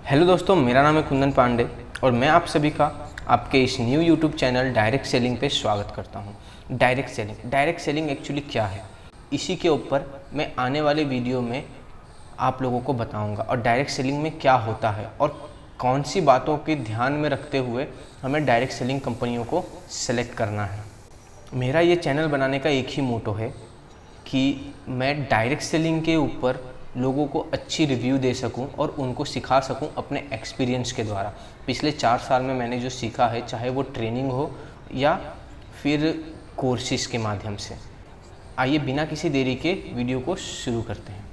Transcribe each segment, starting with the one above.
Hello दोस्तों, मेरा नाम है कुंदन पांडे और मैं आप सभी का आपके इस new YouTube channel direct selling पे स्वागत करता हूँ। डायरेक्ट सेलिंग एक्चुअली क्या है, इसी के ऊपर मैं आने वाले वीडियो में आप लोगों को बताऊँगा और डायरेक्ट सेलिंग में क्या होता है और कौन सी बातों के ध्यान में रखते हुए हमें डायरेक्ट सेलिंग कंपनियों को सेलेक्ट करना है। मेरा ये चैनल बनाने का एक ही मोटो है कि मैं डायरेक्ट सेलिंग के ऊपर लोगों को अच्छी रिव्यू दे सकूं और उनको सिखा सकूं अपने एक्सपीरियंस के द्वारा। पिछले 4 साल में मैंने जो सीखा है, चाहे वो ट्रेनिंग हो या फिर कोर्सेज के माध्यम से। आइए बिना किसी देरी के वीडियो को शुरू करते हैं।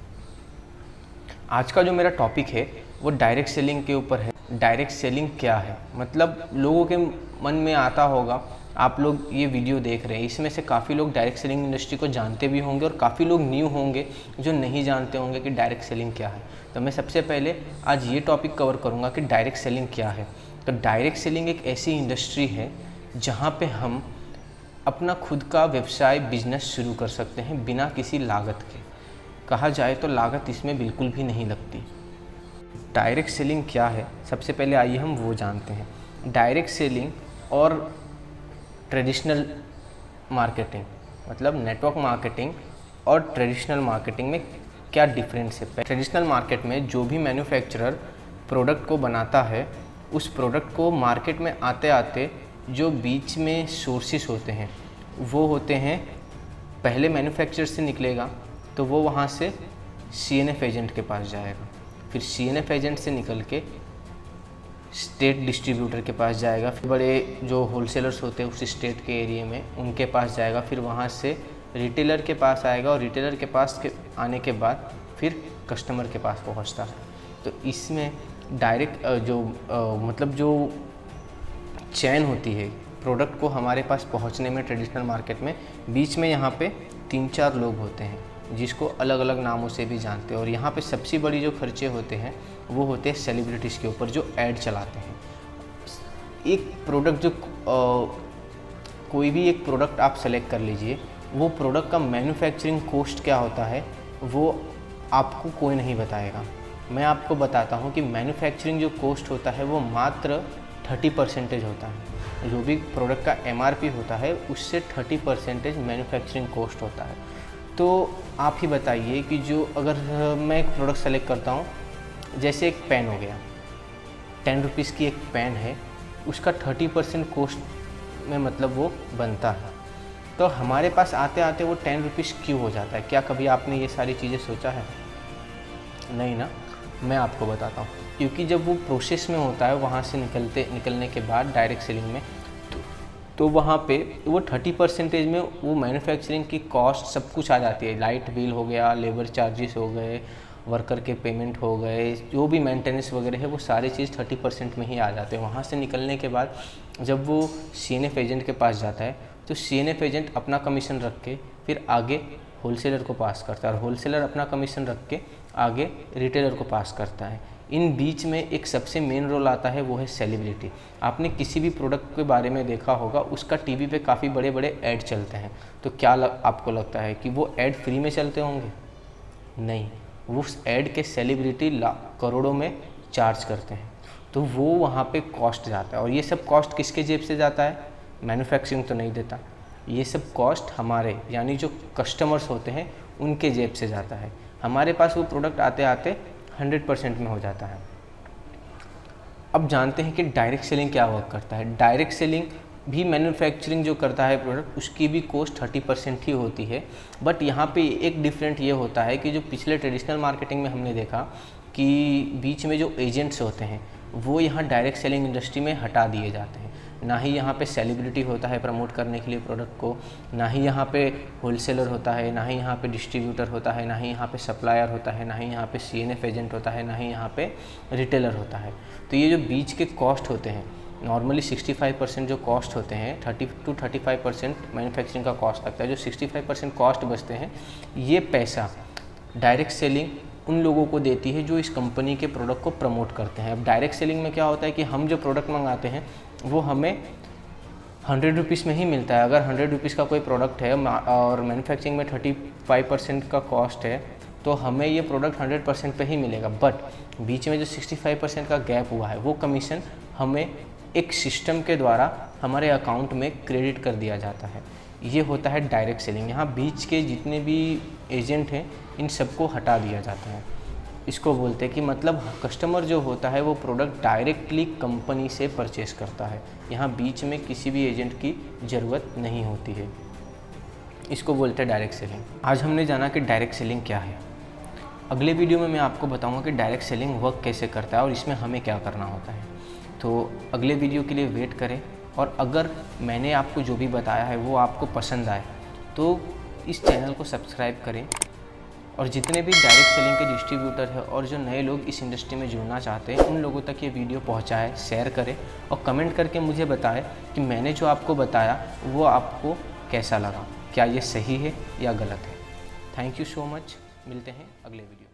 आज का जो मेरा टॉपिक है वो डायरेक्ट सेलिंग के ऊपर है। डायरेक्ट सेलिंग क्या है, मतलब लोगों के मन में आता होगा, आप लोग ये वीडियो देख रहे हैं, इसमें से काफ़ी लोग डायरेक्ट सेलिंग इंडस्ट्री को जानते भी होंगे और काफ़ी लोग न्यू होंगे जो नहीं जानते होंगे कि डायरेक्ट सेलिंग क्या है। तो मैं सबसे पहले आज ये टॉपिक कवर करूँगा कि डायरेक्ट सेलिंग क्या है। तो डायरेक्ट सेलिंग एक ऐसी इंडस्ट्री है जहाँ पे हम अपना खुद का व्यवसाय बिजनेस शुरू कर सकते हैं बिना किसी लागत के। कहा जाए तो लागत इसमें बिल्कुल भी नहीं लगती। डायरेक्ट सेलिंग क्या है, सबसे पहले आइए हम वो जानते हैं। डायरेक्ट सेलिंग और ट्रेडिशनल मार्केटिंग, मतलब नेटवर्क मार्केटिंग और ट्रेडिशनल मार्केटिंग में क्या डिफरेंस है। ट्रेडिशनल मार्केट में जो भी मैन्युफैक्चरर प्रोडक्ट को बनाता है, उस प्रोडक्ट को मार्केट में आते आते जो बीच में सोर्सेस होते हैं वो होते हैं, पहले मैन्युफैक्चरर से निकलेगा तो वो वहाँ से CNF एजेंट के पास जाएगा, फिर CNF एजेंट से निकल के स्टेट डिस्ट्रीब्यूटर के पास जाएगा, फिर बड़े जो होलसेलर्स होते हैं उस स्टेट के एरिया में उनके पास जाएगा, फिर वहाँ से रिटेलर के पास आएगा और रिटेलर के पास आने के बाद फिर कस्टमर के पास पहुँचता है। तो इसमें डायरेक्ट मतलब जो चैन होती है प्रोडक्ट को हमारे पास पहुँचने में, ट्रेडिशनल मार्केट में बीच में यहाँ पे 3-4 लोग होते हैं जिसको अलग अलग नामों से भी जानते हैं। और यहाँ पे सबसे बड़ी जो खर्चे होते हैं वो होते हैं सेलिब्रिटीज़ के ऊपर जो ऐड चलाते हैं। एक प्रोडक्ट जो कोई भी एक प्रोडक्ट आप सेलेक्ट कर लीजिए, वो प्रोडक्ट का मैन्युफैक्चरिंग कॉस्ट क्या होता है वो आपको कोई नहीं बताएगा। मैं आपको बताता हूँ कि मैन्युफैक्चरिंग जो कॉस्ट होता है वो मात्र 30% होता है। जो भी प्रोडक्ट का MRP होता है उससे 30% मैन्युफैक्चरिंग कॉस्ट होता है। तो आप ही बताइए कि जो अगर मैं एक प्रोडक्ट सेलेक्ट करता हूँ, जैसे एक पेन हो गया, 10 रुपीज़ की एक पेन है, उसका 30% कॉस्ट में मतलब वो बनता है। तो हमारे पास आते आते वो 10 रुपीज़ क्यों हो जाता है? क्या कभी आपने ये सारी चीज़ें सोचा है? नहीं ना। मैं आपको बताता हूँ, क्योंकि जब वो प्रोसेस में होता है, वहाँ से निकलने के बाद डायरेक्ट सेलिंग में तो वहाँ पे वो 30% में वो मैन्युफैक्चरिंग की कॉस्ट सब कुछ आ जाती है। लाइट बिल हो गया, लेबर चार्जेस हो गए, वर्कर के पेमेंट हो गए, जो भी मेंटेनेंस वगैरह है वो सारी चीज़ 30% में ही आ जाते हैं। वहाँ से निकलने के बाद जब वो CNF एजेंट के पास जाता है तो CNF एजेंट अपना कमीशन रख के फिर आगे होलसेलर को पास करता है और होलसेलर अपना कमीशन रख के आगे रिटेलर को पास करता है। इन बीच में एक सबसे मेन रोल आता है, वो है सेलिब्रिटी। आपने किसी भी प्रोडक्ट के बारे में देखा होगा, उसका टीवी पे काफ़ी बड़े बड़े ऐड चलते हैं। तो क्या आपको लगता है कि वो ऐड फ्री में चलते होंगे? नहीं, वो उस ऐड के सेलिब्रिटी करोड़ों में चार्ज करते हैं। तो वो वहाँ पे कॉस्ट जाता है और ये सब कॉस्ट किसके जेब से जाता है? मैन्युफैक्चरिंग तो नहीं देता। ये सब कॉस्ट हमारे यानी जो कस्टमर्स होते हैं उनके जेब से जाता है। हमारे पास वो प्रोडक्ट आते आते 100% में हो जाता है। अब जानते हैं कि डायरेक्ट सेलिंग क्या वर्क करता है। डायरेक्ट सेलिंग भी मैन्युफैक्चरिंग जो करता है प्रोडक्ट, उसकी भी कॉस्ट 30% ही होती है। बट यहाँ पे एक डिफरेंट ये होता है कि जो पिछले ट्रेडिशनल मार्केटिंग में हमने देखा कि बीच में जो एजेंट्स होते हैं वो यहाँ डायरेक्ट सेलिंग इंडस्ट्री में हटा दिए जाते हैं। ना ही यहाँ पे सेलिब्रिटी होता है प्रमोट करने के लिए प्रोडक्ट को, ना ही यहाँ पे होलसेलर होता है, ना ही यहाँ पे डिस्ट्रीब्यूटर होता है, ना ही यहाँ पे सप्लायर होता है, ना ही यहाँ पे CNF एजेंट होता है, ना ही यहाँ पे रिटेलर होता है। तो ये जो बीच के कॉस्ट होते हैं, नॉर्मली 65% जो कॉस्ट होते हैं, 30 to 35% मैन्युफैक्चरिंग का कॉस्ट लगता है। जो 65% कॉस्ट बचते हैं, ये पैसा डायरेक्ट सेलिंग उन लोगों को देती है जो इस कंपनी के प्रोडक्ट को प्रमोट करते हैं। अब डायरेक्ट सेलिंग में क्या होता है कि हम जो प्रोडक्ट मंगाते हैं वो हमें 100 रुपीज़ में ही मिलता है। अगर 100 रुपीज़ का कोई प्रोडक्ट है और मैन्युफैक्चरिंग में 35% का कॉस्ट है तो हमें ये प्रोडक्ट 100% पे ही मिलेगा, बट बीच में जो 65% का गैप हुआ है वो कमीशन हमें एक सिस्टम के द्वारा हमारे अकाउंट में क्रेडिट कर दिया जाता है। ये होता है डायरेक्ट सेलिंग। यहाँ बीच के जितने भी एजेंट हैं इन सबको हटा दिया जाता है। इसको बोलते हैं कि मतलब कस्टमर जो होता है वो प्रोडक्ट डायरेक्टली कंपनी से परचेस करता है। यहाँ बीच में किसी भी एजेंट की ज़रूरत नहीं होती है। इसको बोलते हैं डायरेक्ट सेलिंग। आज हमने जाना कि डायरेक्ट सेलिंग क्या है। अगले वीडियो में मैं आपको बताऊंगा कि डायरेक्ट सेलिंग वर्क कैसे करता है और इसमें हमें क्या करना होता है। तो अगले वीडियो के लिए वेट करें, और अगर मैंने आपको जो भी बताया है वो आपको पसंद आए तो इस चैनल को सब्सक्राइब करें, और जितने भी डायरेक्ट सेलिंग के डिस्ट्रीब्यूटर हैं और जो नए लोग इस इंडस्ट्री में जुड़ना चाहते हैं उन लोगों तक ये वीडियो पहुंचाएं, शेयर करें और कमेंट करके मुझे बताएं कि मैंने जो आपको बताया वो आपको कैसा लगा, क्या ये सही है या गलत है। थैंक यू सो मच, मिलते हैं अगले वीडियो।